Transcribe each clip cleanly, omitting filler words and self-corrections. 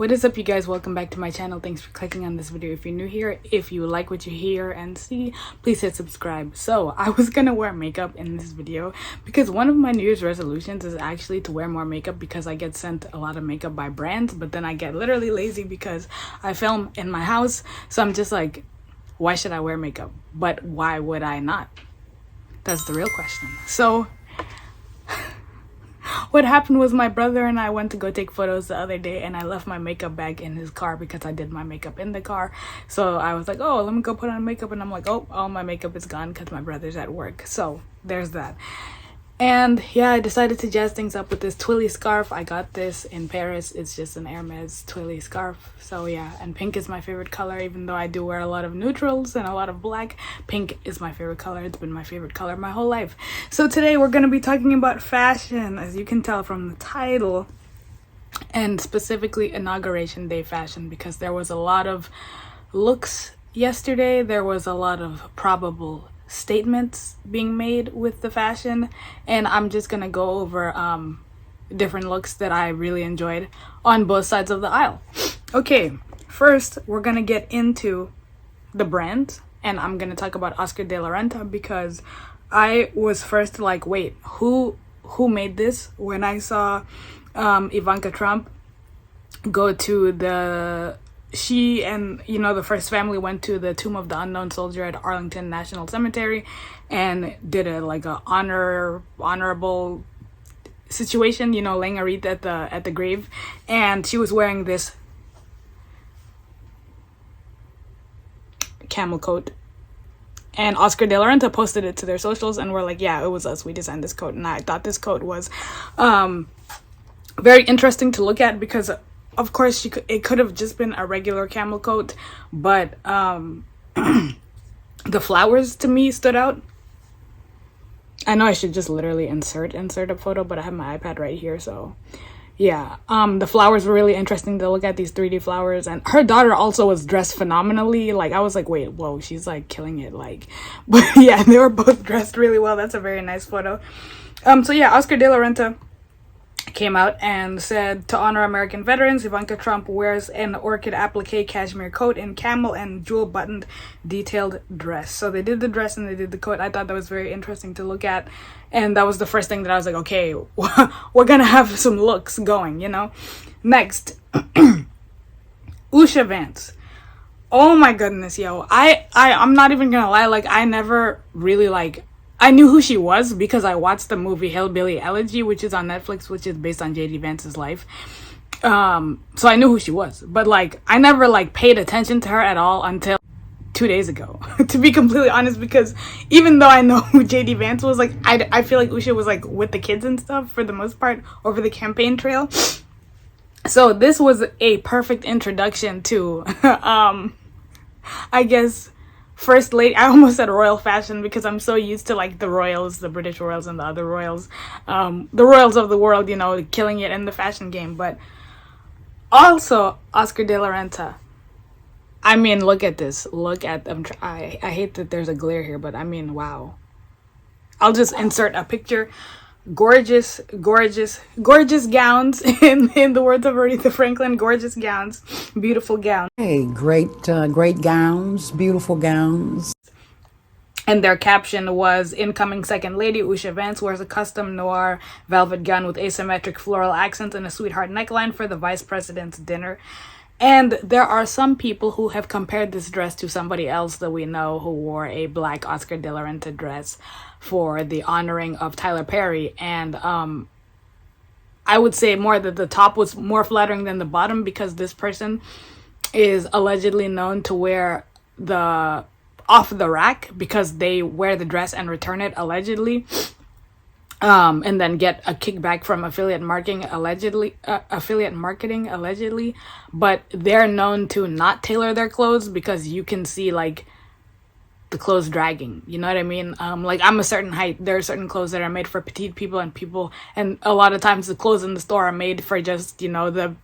What is up, you guys? Welcome back to my channel. Thanks for clicking on this video. If you're new here, if you like what you hear and see, please hit subscribe. So I was gonna wear makeup in this video because one of my New Year's resolutions is actually to wear more makeup because I get sent a lot of makeup by brands, but then I get literally lazy because I film in my house. So I'm just like, why should I wear makeup? But why would I not? That's the real question. So what happened was my brother and I went to go take photos the other day, and I left my makeup bag in his car because I did my makeup in the car. So I was like, oh, let me go put on makeup, and I'm like, oh, all my makeup is gone because my brother's at work. So there's that. And yeah, I decided to jazz things up with this twilly scarf. I got this in Paris. It's just an Hermes twilly scarf. So yeah, and pink is my favorite color. Even though I do wear a lot of neutrals and a lot of black, pink is my favorite color. It's been my favorite color my whole life. So today we're going to be talking about fashion, as you can tell from the title, and specifically Inauguration Day fashion, because there was a lot of looks yesterday. There was a lot of probable statements being made with the fashion, and I'm just gonna go over different looks that I really enjoyed on both sides of the aisle. Okay, first we're gonna get into the brand, and I'm gonna talk about Oscar de la Renta because I was first like, wait, who made this? When I saw Ivanka Trump go to she and the first family went to the Tomb of the Unknown Soldier at Arlington National Cemetery and did a honorable situation, laying a wreath at the grave, and she was wearing this camel coat, and Oscar de la Renta posted it to their socials and were like, yeah, it was us, we designed this coat. And I thought this coat was very interesting to look at because of course it could have just been a regular camel coat, but the flowers to me stood out. I know I should just literally insert a photo, but I have my iPad right here, so yeah. The flowers were really interesting to look at, these 3D flowers, and her daughter also was dressed phenomenally. Like, I was like, wait, whoa, she's like killing it, like. But yeah, they were both dressed really well. That's a very nice photo. So yeah, Oscar de la Renta came out and said, to honor American veterans, Ivanka Trump wears an orchid applique cashmere coat in camel and jewel buttoned detailed dress. So they did the dress and they did the coat. I thought that was very interesting to look at, and that was the first thing that I was like, okay, we're gonna have some looks going, Next, Usha Vance. Oh my goodness, yo. I'm not even gonna lie, like, I never really I knew who she was because I watched the movie Hillbilly Elegy, which is on Netflix, which is based on J.D. Vance's life. So I knew who she was, but I never paid attention to her at all until 2 days ago, to be completely honest, because even though I know who J.D. Vance was, I feel like Usha was with the kids and stuff for the most part over the campaign trail. So this was a perfect introduction to, I guess, First Lady. I almost said royal fashion because I'm so used to the royals, the British royals and the other royals, the royals of the world, killing it in the fashion game. But also Oscar de la Renta. I mean, look at this. Look at them. I hate that there's a glare here, but I mean, wow. I'll just insert a picture. Gorgeous gowns, in the words of Aretha Franklin, gorgeous gowns, beautiful gowns. Hey, great gowns, beautiful gowns. And their caption was, incoming second lady Usha Vance wears a custom noir velvet gown with asymmetric floral accents and a sweetheart neckline for the vice president's dinner. And there are some people who have compared this dress to somebody else that we know who wore a black Oscar de la Renta dress for the honoring of Tyler Perry. And I would say more that the top was more flattering than the bottom because this person is allegedly known to wear the off the rack because they wear the dress and return it allegedly. And then get a kickback from affiliate marketing allegedly, but they're known to not tailor their clothes because you can see the clothes dragging, you know what I mean? I'm a certain height. There are certain clothes that are made for petite people, and a lot of times the clothes in the store are made for just the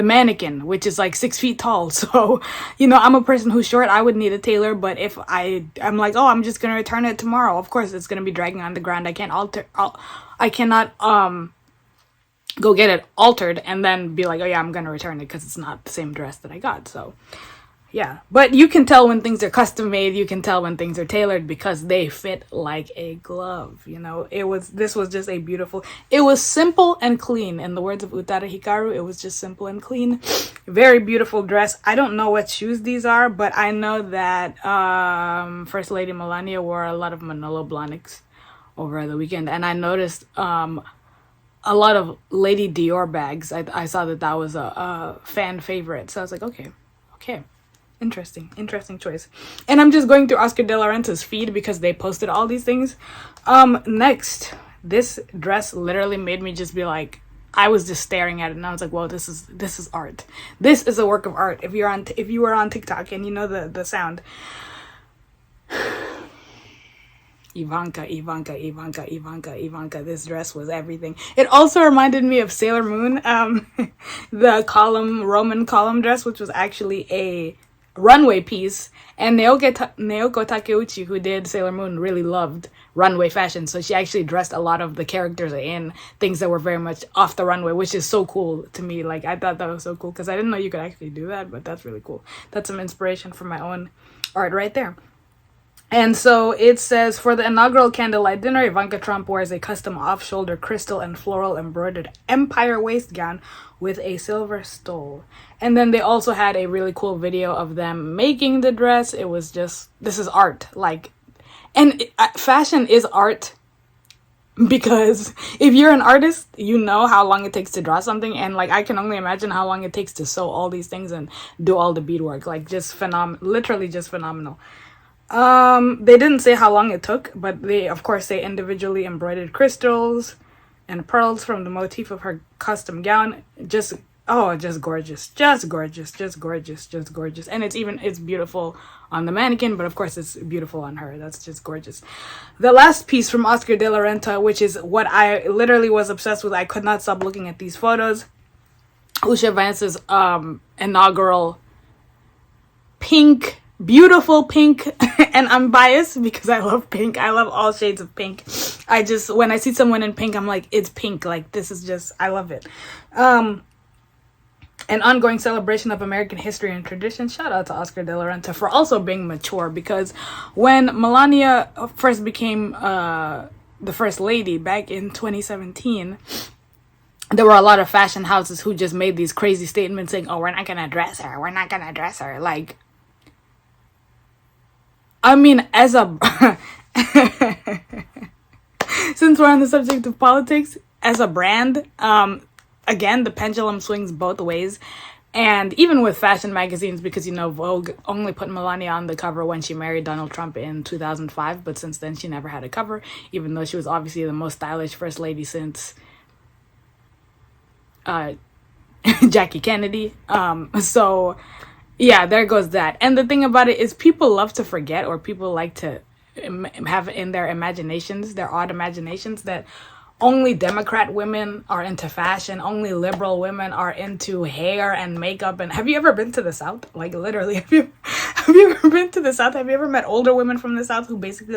mannequin, which is 6 feet tall. So, I'm a person who's short. I would need a tailor, but if I'm I'm just gonna return it tomorrow, of course it's gonna be dragging on the ground. I cannot go get it altered and then be like, oh yeah, I'm gonna return it because it's not the same dress that I got. So yeah, but you can tell when things are custom made, you can tell when things are tailored because they fit like a glove. You know, this was just a beautiful, it was simple and clean. In the words of Utada Hikaru, it was just simple and clean. Very beautiful dress. I don't know what shoes these are, but I know that First Lady Melania wore a lot of Manolo Blahniks over the weekend, and I noticed a lot of Lady Dior bags. I saw that was a fan favorite, so I was like, okay. Interesting choice. And I'm just going through Oscar de la Renta's feed because they posted all these things. Next, this dress literally made me just be like, I was just staring at it and I was like, whoa, this is art. This is a work of art. If you were on TikTok and you know the sound. Ivanka. This dress was everything. It also reminded me of Sailor Moon, the Roman column dress, which was actually a runway piece. And Naoko Takeuchi, who did Sailor Moon, really loved runway fashion. So she actually dressed a lot of the characters in things that were very much off the runway, which is so cool to me. Like, I thought that was so cool because I didn't know you could actually do that, but that's really cool. That's some inspiration for my own art right there. And so it says, for the inaugural candlelight dinner, Ivanka Trump wears a custom off-shoulder crystal and floral embroidered empire waist gown with a silver stole. And then they also had a really cool video of them making the dress. It was just, this is art. Like, and fashion is art because if you're an artist, you know how long it takes to draw something. And like, I can only imagine how long it takes to sew all these things and do all the beadwork. Like, just phenomenal, literally just phenomenal. They didn't say how long it took, but they individually embroidered crystals and pearls from the motif of her custom gown. Just gorgeous. And it's beautiful on the mannequin, but of course it's beautiful on her. That's just gorgeous. The last piece from Oscar de la Renta, which is what I literally was obsessed with. I could not stop looking at these photos. Usha Vance's inaugural pink, beautiful pink, and I'm biased because I love pink. I love all shades of pink. When I see someone in pink, I'm like, it's pink. Like, this is just, I love it. An ongoing celebration of American history and tradition. Shout out to Oscar de la Renta for also being mature, because when Melania first became the first lady back in 2017, there were a lot of fashion houses who just made these crazy statements saying, oh, we're not gonna dress her. Like, I mean, as a since we're on the subject of politics, as a brand, again, the pendulum swings both ways. And even with fashion magazines, because, you know, Vogue only put Melania on the cover when she married Donald Trump in 2005, but since then she never had a cover, even though she was obviously the most stylish first lady since Jackie Kennedy. So yeah, there goes that. And the thing about it is, people love to forget, or people like to have in their imaginations, their odd imaginations, that only Democrat women are into fashion, only liberal women are into hair and makeup. And have you ever been to the South? Like, literally, have you ever been to the South? Have you ever met older women from the South who basically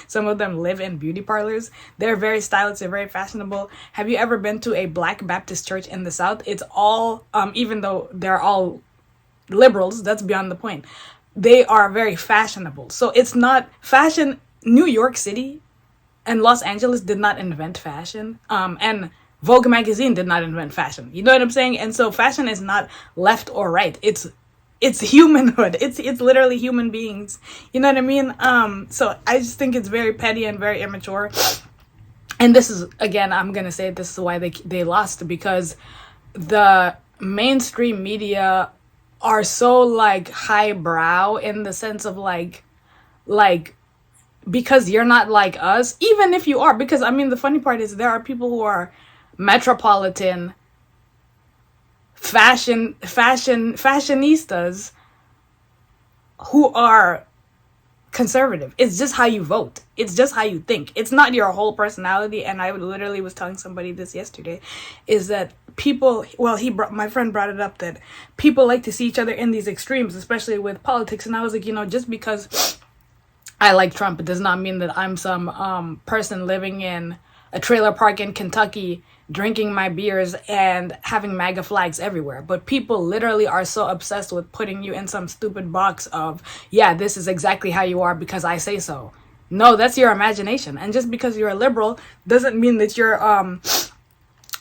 some of them live in beauty parlors? They're very stylish, they're very fashionable. Have you ever been to a Black Baptist church in the South? It's all, even though they're all liberals, that's beyond the point. They are very fashionable. So it's not fashion. New York City and Los Angeles did not invent fashion. And Vogue magazine did not invent fashion. You know what I'm saying? And so fashion is not left or right. It's humanhood. It's literally human beings. You know what I mean? So I just think it's very petty and very immature. And this is, again, I'm going to say this is why they lost, because the mainstream media are so like highbrow, in the sense of like because you're not like us, even if you are, because I mean, the funny part is there are people who are metropolitan fashionistas who are conservative. It's just how you vote. It's just how you think. It's not your whole personality. And I literally was telling somebody this yesterday, is that people, my friend brought it up, that people like to see each other in these extremes, especially with politics. And I was like, you know, just because I like Trump, it does not mean that I'm some person living in a trailer park in Kentucky drinking my beers and having MAGA flags everywhere. But people literally are so obsessed with putting you in some stupid box of, yeah, this is exactly how you are because I say so. No, that's your imagination. And just because you're a liberal doesn't mean that you're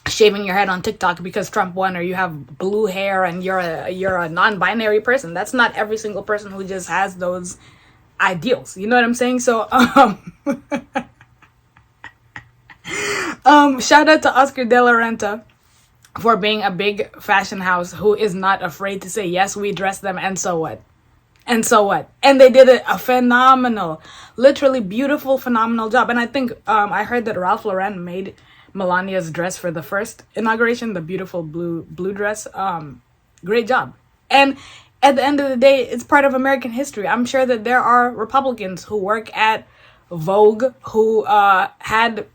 shaving your head on TikTok because Trump won, or you have blue hair and you're a non-binary person. That's not every single person who just has those ideals. You know what I'm saying? So shout out to Oscar De La Renta for being a big fashion house who is not afraid to say, yes, we dress them, and so what? And so what? And they did a phenomenal, literally beautiful, phenomenal job. And I think I heard that Ralph Lauren made Melania's dress for the first inauguration, the beautiful blue dress. Great job. And at the end of the day, it's part of American history. I'm sure that there are Republicans who work at Vogue who had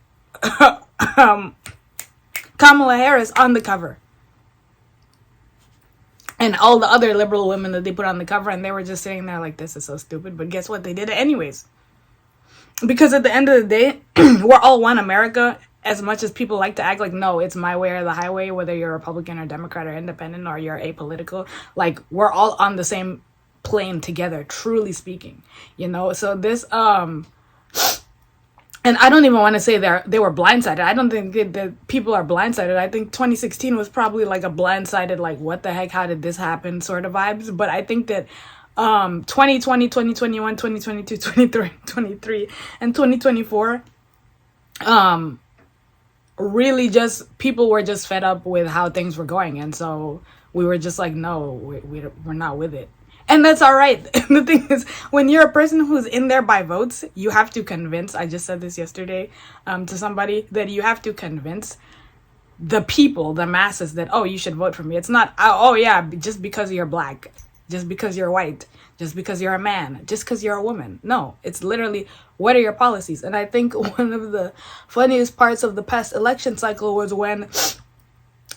Kamala Harris on the cover. And all the other liberal women that they put on the cover, and they were just sitting there like, this is so stupid. But guess what? They did it anyways. Because at the end of the day, we're all one America. As much as people like to act like, no, it's my way or the highway, whether you're Republican or Democrat or independent or you're apolitical, like, we're all on the same plane together, truly speaking. You know, so this and I don't even want to say they were blindsided. I don't think that people are blindsided. I think 2016 was probably like a blindsided, like, what the heck, how did this happen sort of vibes. But I think that 2020, 2021, 2022, 2023, and 2024, really just, people were just fed up with how things were going. And so we were just like, no, we're not with it. And that's all right. The thing is, when you're a person who's in there by votes, you have to convince, I just said this yesterday to somebody, that you have to convince the people, the masses, that, oh, you should vote for me. It's not, oh yeah, just because you're black, just because you're white, just because you're a man, just because you're a woman. No, it's literally, what are your policies? And I think one of the funniest parts of the past election cycle was when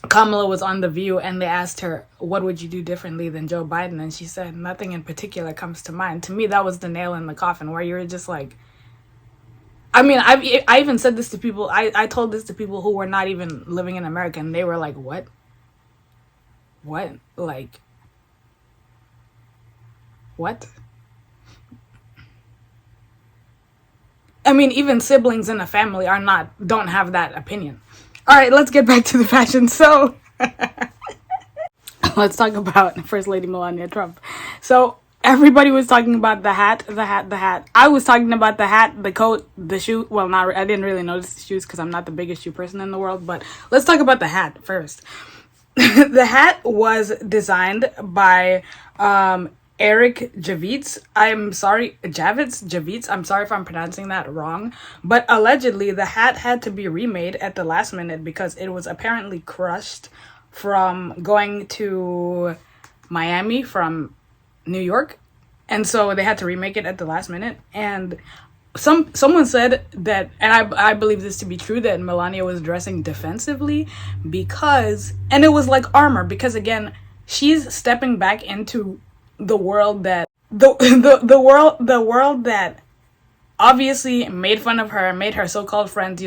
Kamala was on The View and they asked her, what would you do differently than Joe Biden? And she said, nothing in particular comes to mind. To me, that was the nail in the coffin, where you're just like, I mean, I even said this to people, I told this to people who were not even living in America, and they were like, what? Like, what? I mean, even siblings in a family don't have that opinion. All right, let's get back to the fashion. So let's talk about First Lady Melania Trump. So everybody was talking about the hat. I was talking about the hat, the coat, the shoe. Well, I didn't really notice the shoes because I'm not the biggest shoe person in the world. But let's talk about the hat first. The hat was designed by Eric Javits. I'm sorry if I'm pronouncing that wrong, but allegedly the hat had to be remade at the last minute because it was apparently crushed from going to Miami from New York, and so they had to remake it at the last minute. And someone said that, and I believe this to be true, that Melania was dressing defensively because, and it was like armor, because again, she's stepping back into the world that the world that obviously made fun of her, made her so-called friends,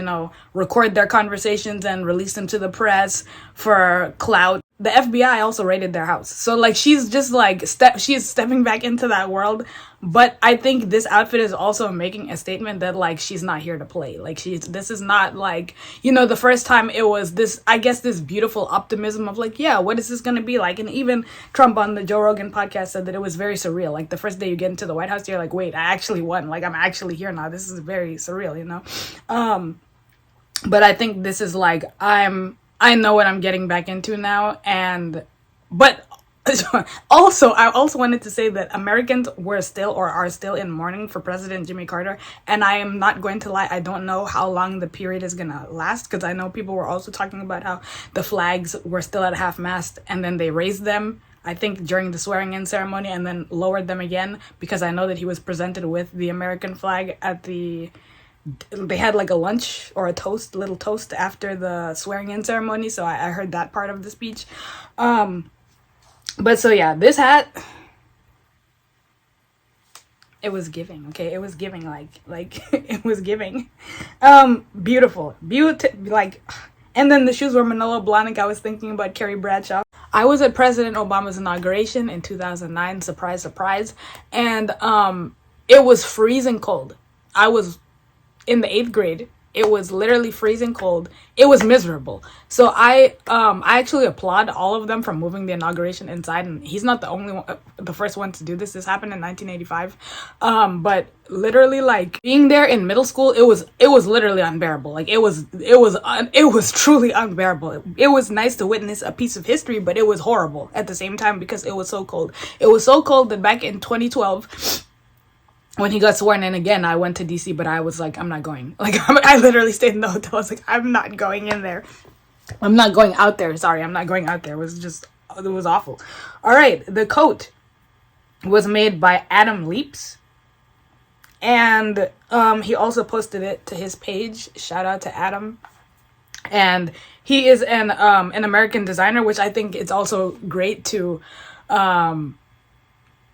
record their conversations and release them to the press for clout. The FBI also raided their house. So like, she's just like she's stepping back into that world. But I think this outfit is also making a statement that like, she's not here to play. Like, this is not like, the first time it was this, I guess, this beautiful optimism of like, yeah, what is this going to be like? And even Trump on the Joe Rogan podcast said that it was very surreal. Like, the first day you get into the White House, you're like, wait, I actually won. Like, I'm actually here now. This is very surreal, But I think this is like, I know what I'm getting back into now. But I also wanted to say that Americans are still in mourning for President Jimmy Carter. And I am not going to lie, I don't know how long the period is going to last, because I know people were also talking about how the flags were still at half-mast and then they raised them, I think, during the swearing-in ceremony, and then lowered them again, because I know that he was presented with the American flag they had like a lunch or a little toast after the swearing-in ceremony. So I heard that part of the speech. But so yeah, this hat, It was giving, okay? It was giving, like it was giving. Beautiful. Like, and then the shoes were Manolo Blahnik. I was thinking about Carrie Bradshaw. I was at President Obama's inauguration in 2009, surprise, surprise. And it was freezing cold. I was in the 8th grade. It was literally freezing cold. It was miserable. So I actually applaud all of them for moving the inauguration inside. And he's not the only one, the first one to do this. This happened in 1985. But literally, like, being there in middle school, it was literally unbearable. Like, it was truly unbearable. It was nice to witness a piece of history, but it was horrible at the same time because it was so cold. It was so cold that back in 2012, when he got sworn in again, I went to DC, but I was like, I'm not going. Like, I literally stayed in the hotel. I was like, I'm not going in there. I'm not going out there. Sorry, I'm not going out there. It was awful. All right, the coat was made by Adam Leaps. And he also posted it to his page. Shout out to Adam. And he is an American designer, which I think it's also great to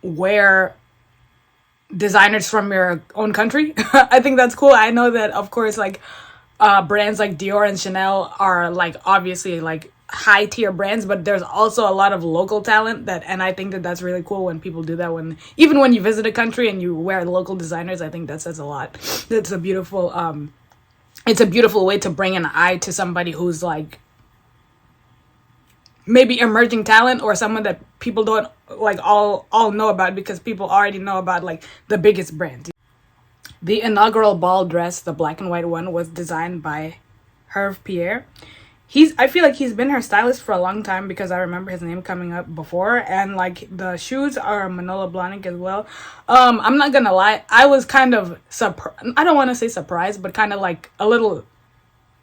wear designers from your own country. I think that's cool. I know that, of course, like brands like Dior and Chanel are like obviously like high tier brands, but there's also a lot of local talent and I think that that's really cool when people do that. Even when you visit a country and you wear local designers, I think that says a lot. That's a beautiful it's a beautiful way to bring an eye to somebody who's like maybe emerging talent or someone that people don't like all know about because people already know about like the biggest brands. The inaugural ball dress, the black and white one, was designed by Hervé Pierre. I feel like he's been her stylist for a long time because I remember his name coming up before, and like the shoes are Manolo Blahnik as well. I'm not gonna lie, I was kind of I don't want to say surprised, but kind of like a little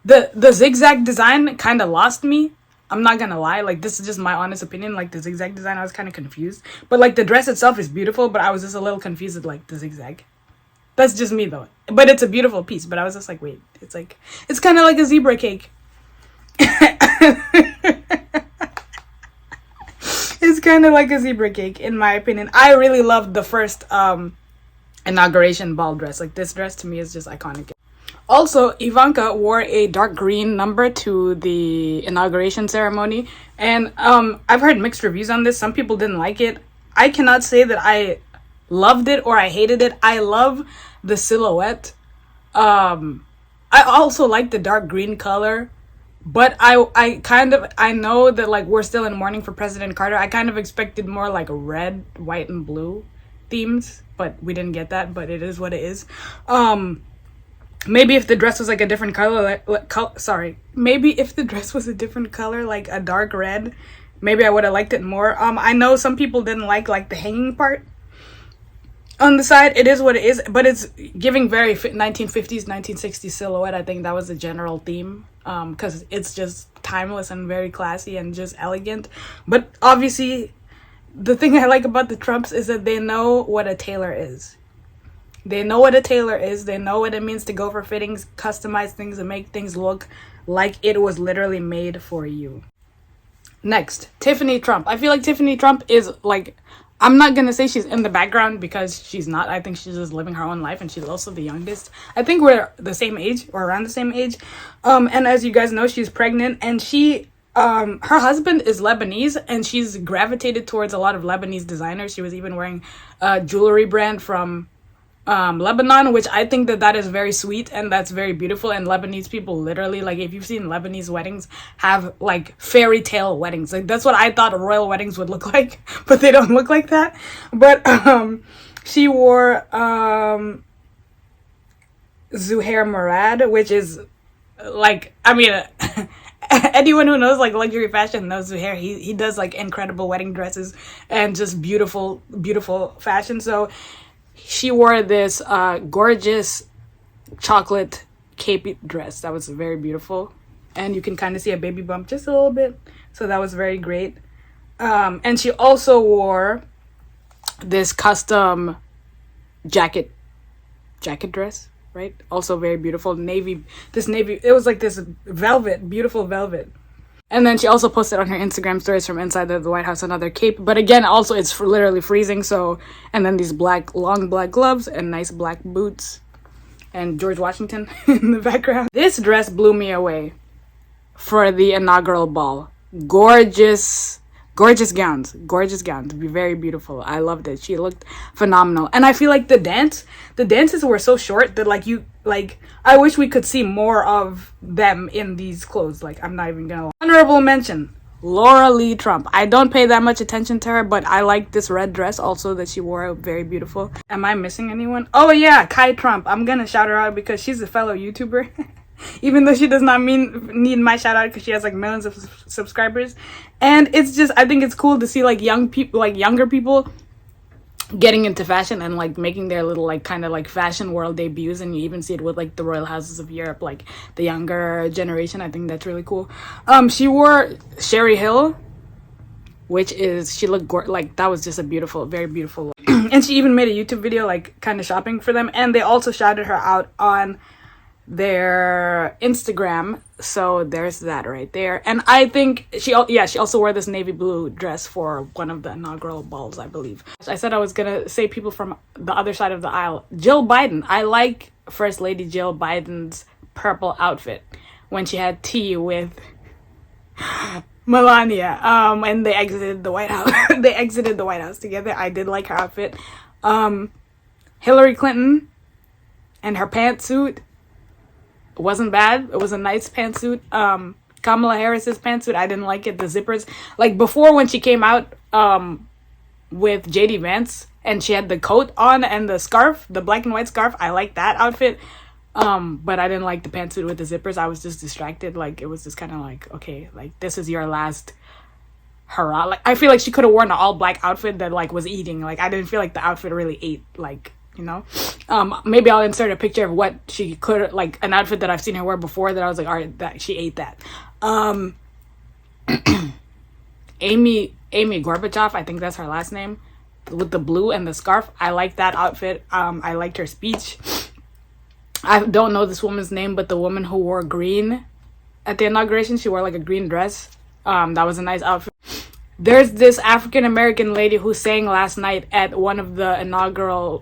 the zigzag design kind of lost me. I'm not gonna lie, like this is just my honest opinion. Like the zigzag design, I was kind of confused, but like the dress itself is beautiful, but I was just a little confused at like the zigzag. That's just me though, but it's a beautiful piece. But I was just like, wait, it's kind of like a zebra cake. It's kind of like a zebra cake in my opinion. I really loved the first inauguration ball dress. Like this dress to me is just iconic. Also, Ivanka wore a dark green number to the inauguration ceremony, and I've heard mixed reviews on this. Some people didn't like it. I cannot say that I loved it or I hated it. I love the silhouette. I also like the dark green color, but I know that like we're still in mourning for President Carter. I kind of expected more like maybe white and blue themes, but we didn't get that. But it is what it is. Maybe if the dress was like a different color, maybe if the dress was a different color, like a dark red, maybe I would have liked it more. I know some people didn't like the hanging part on the side. It is what it is, but it's giving very 1950s, 1960s silhouette. I think that was the general theme, because it's just timeless and very classy and just elegant. But obviously, the thing I like about the Trumps is that they know what a tailor is. They know what a tailor is. They know what it means to go for fittings, customize things, and make things look like it was literally made for you. Next, Tiffany Trump. I feel like Tiffany Trump is like, I'm not going to say she's in the background because she's not. I think she's just living her own life, and she's also the youngest. I think we're the same age or around the same age. And as you guys know, she's pregnant, and her husband is Lebanese, and she's gravitated towards a lot of Lebanese designers. She was even wearing a jewelry brand from Lebanon, which I think that is very sweet and that's very beautiful. And Lebanese people literally, like, if you've seen Lebanese weddings, have like fairy tale weddings. Like that's what I thought royal weddings would look like, but they don't look like that. But she wore Zuhair Murad, which is like, I mean, anyone who knows like luxury fashion knows Zuhair. He does like incredible wedding dresses and just beautiful fashion. So she wore this gorgeous chocolate cape dress that was very beautiful, and you can kind of see a baby bump just a little bit, so that was very great. And she also wore this custom jacket dress, right? Also very beautiful, navy. It was like this velvet, beautiful velvet. And then she also posted on her Instagram stories from inside the White House another cape. But again, also it's literally freezing. So, and then these long black gloves and nice black boots. And George Washington in the background. This dress blew me away for the inaugural ball. Gorgeous gowns. Very beautiful. I loved it. She looked phenomenal. And I feel like the dances were so short that I wish we could see more of them in these clothes. Like, I'm not even gonna lie. Honorable mention, Laura Lee Trump. I don't pay that much attention to her, but I like this red dress also that she wore. Very beautiful. Am I missing anyone? Oh yeah, Kai Trump. I'm gonna shout her out because she's a fellow YouTuber. Even though she does not need my shout out because she has like millions of subscribers. And it's just, I think it's cool to see like younger people getting into fashion and like making their little like kind of like fashion world debuts. And you even see it with like the royal houses of Europe, like the younger generation. I think that's really cool. She wore Sherry Hill, which is, she looked like that was just a beautiful, very beautiful look. And she even made a YouTube video like kind of shopping for them. And they also shouted her out on their Instagram, so there's that right there. And I think she also wore this navy blue dress for one of the inaugural balls, I believe. I said I was gonna say people from the other side of the aisle. Jill Biden. I like First Lady Jill Biden's purple outfit when she had tea with Melania, and they exited the White House. They exited the White House together. I did like her outfit. Hillary Clinton and her pantsuit wasn't bad. It was a nice pantsuit. Kamala Harris's pantsuit, I didn't like it. The zippers, like before when she came out with JD Vance and she had the coat on and the scarf, the black and white scarf, I liked that outfit. But I didn't like the pantsuit with the zippers. I was just distracted. Like, it was just kind of like, okay, like this is your last hurrah. Like, I feel like she could have worn an all black outfit that like was eating. Like, I didn't feel like the outfit really ate, like, you know. Maybe I'll insert a picture of what she could, like an outfit that I've seen her wear before that I was like, all right, that she ate that. Amy Gorbachev, I think that's her last name, with the blue and the scarf. I like that outfit. I liked her speech. I don't know this woman's name, but the woman who wore green at the inauguration, she wore like a green dress. That was a nice outfit. There's this African American lady who sang last night at one of the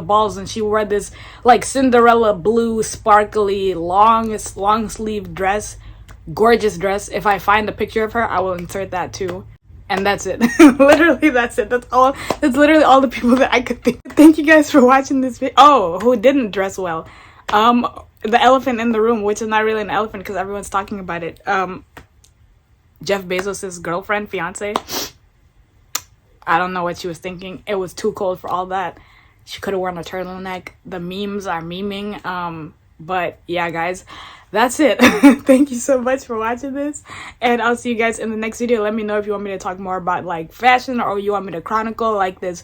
balls, and she wore this like Cinderella blue sparkly long sleeve dress. Gorgeous dress. If I find a picture of her, I will insert that too. And that's it. Literally, that's it. That's all. That's literally all the people that I could think. Thank you guys for watching this video. Oh, who didn't dress well? The elephant in the room, which is not really an elephant because everyone's talking about it. Jeff Bezos's girlfriend, fiance. I don't know what she was thinking. It was too cold for all that. She could have worn a turtleneck. The memes are memeing. But yeah, guys, that's it. Thank you so much for watching this, and I'll see you guys in the next video. Let me know if you want me to talk more about like fashion, or you want me to chronicle like this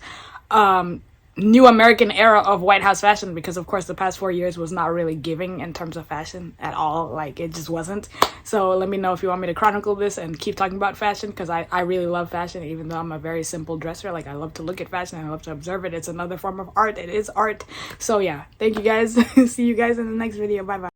new American era of White House fashion, because of course the past 4 years was not really giving in terms of fashion at all. Like, it just wasn't. So let me know if you want me to chronicle this and keep talking about fashion, because I really love fashion, even though I'm a very simple dresser. Like, I love to look at fashion, I love to observe it. It's another form of art. It is art. So yeah, thank you guys. See you guys in the next video. Bye bye.